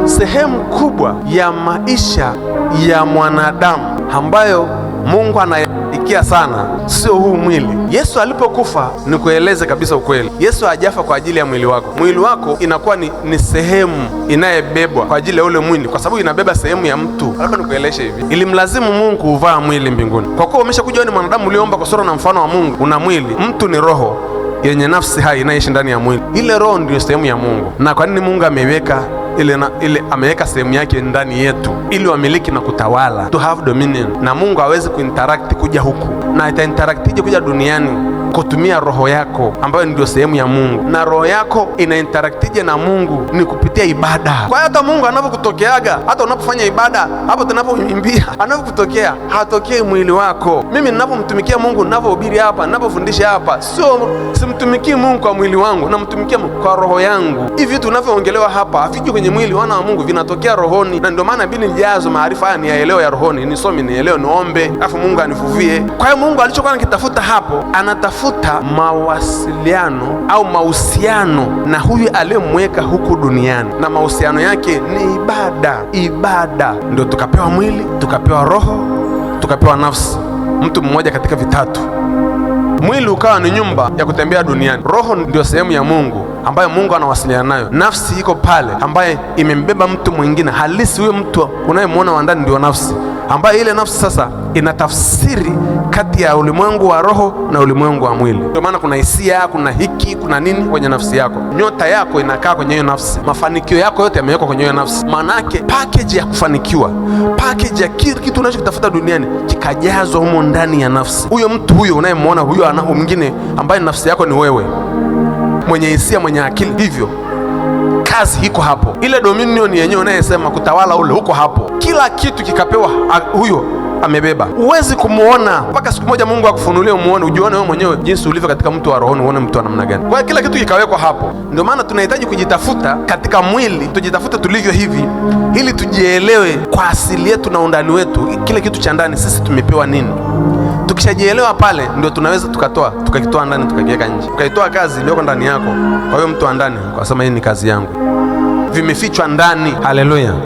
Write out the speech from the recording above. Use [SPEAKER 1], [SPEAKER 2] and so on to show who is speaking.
[SPEAKER 1] sehemu kubwa ya maisha ya mwanadamu ambayo Mungu anaikia sana sio huu mwili. Yesu alipokufa, ni kueleze kabisa ukweli, Yesu hajafa kwa ajili ya mwili wako. Mwili wako inakuwa ni sehemu inayebebwa kwa ajili ya ule mwili, kwa sababu inabeba sehemu ya mtu. Nataka nikueleshe hivi, ilimlazimu Mungu kuvaa mwili mbinguni. Kwa kuwa umeshakuja ni mwanadamu uliomba kwa sura na mfano wa Mungu, una mwili. Mtu ni roho yenye nafsi hai inaishi ndani ya mwili. Ile roho ndio sehemu ya Mungu. Na kwa nini Mungu ameweka ile ameweka sehemu yake ndani yetu ili wamiliki na kutawala, to have dominion. Na Mungu hawezi kuinteract kuja huku, na itainteraktije kuja duniani? Kutumia roho yako ambayo ndio sehemu ya Mungu. Na roho yako inainteraktije na Mungu? Ni kupitia ibada. Kwa hiyo hata Mungu anapokutokeaga, hata unapofanya ibada, hapo tunapoimbia, anapokutokea hatokei mwili wako. Mimi ninapomtumikia Mungu, ninapohubiri hapa, ninapofundisha hapa, simtumikii Mungu kwa mwili wangu, namtumikia Mungu kwa roho yangu. Hivi vitu tunavyoongelewa hapa haviji kwenye mwili wana wa Mungu, vinatokea rohoni. Na ndio maana bili nijazo maarifa haya niyaelewe ya rohoni, nisome nielewe, niombe, afu Mungu anivuvie. Kwa hiyo Mungu alichokuwa anakitafuta hapo, anatafuta mawasiliano au mahusiano na huyu aliyemweka huku duniani, na mahusiano yake ni ibada. Ibada ndio tukapewa mwili, tukapewa roho, tukapewa nafsi, mtu mmoja katika vitatu. Mwili ukawa ni nyumba ya kutembea duniani. Roho ndio sehemu ya Mungu ambayo Mungu anawasiliana nayo. Nafsi iko pale ambaye imembeba mtu mwingine halisi. Huyo mtu unayemwona wa ndani ndio nafsi, ambayo ile nafsi sasa inatafsiri kati ya ulimwengu wa roho na ulimwengu wa mwili. Ndio maana kuna hisia, kuna hiki, kuna nini kwenye nafsi yako. Nyota yako inakaa kwenye hiyo nafsi. Mafanikio yako yote yamewekwa kwenye hiyo nafsi. Maana yake package ya kufanikiwa, package ya kitu unachokitafuta duniani kikajazwa humo ndani ya nafsi. Huyo mtu huyo unayemwona huyo mwingine ambaye nafsi yako ni wewe, mwenye hisia, mwenye akili, hivyo kazi iko hapo. Ile dominion yenyewe unayesema kutawala ule huko hapo. Kila kitu kikapewa huyo amebeba. Huwezi kumuona mpaka siku moja Mungu akufunulie umuone, ujione wewe mwenyewe jinsi ulivyo katika mtu wa rohoni, uone mtu wa namna gani. Kwa hiyo kila kitu kikawekwa hapo. Ndio maana tunahitaji kujitafuta katika mwili, tujitafute tulivyo hivi, ili tujielewe kwa asili yetu na undani wetu, kile kitu cha ndani sisi tumepewa nini. Tukishajielewa pale, ndio tunaweza tukakitoa ndani, tukakiweka nje. Ukaitoa kazi iliyoko ndani yako kwa hiyo mtu wa ndani, kwa sababu hii ni kazi yangu, vimefichwa ndani. Haleluya.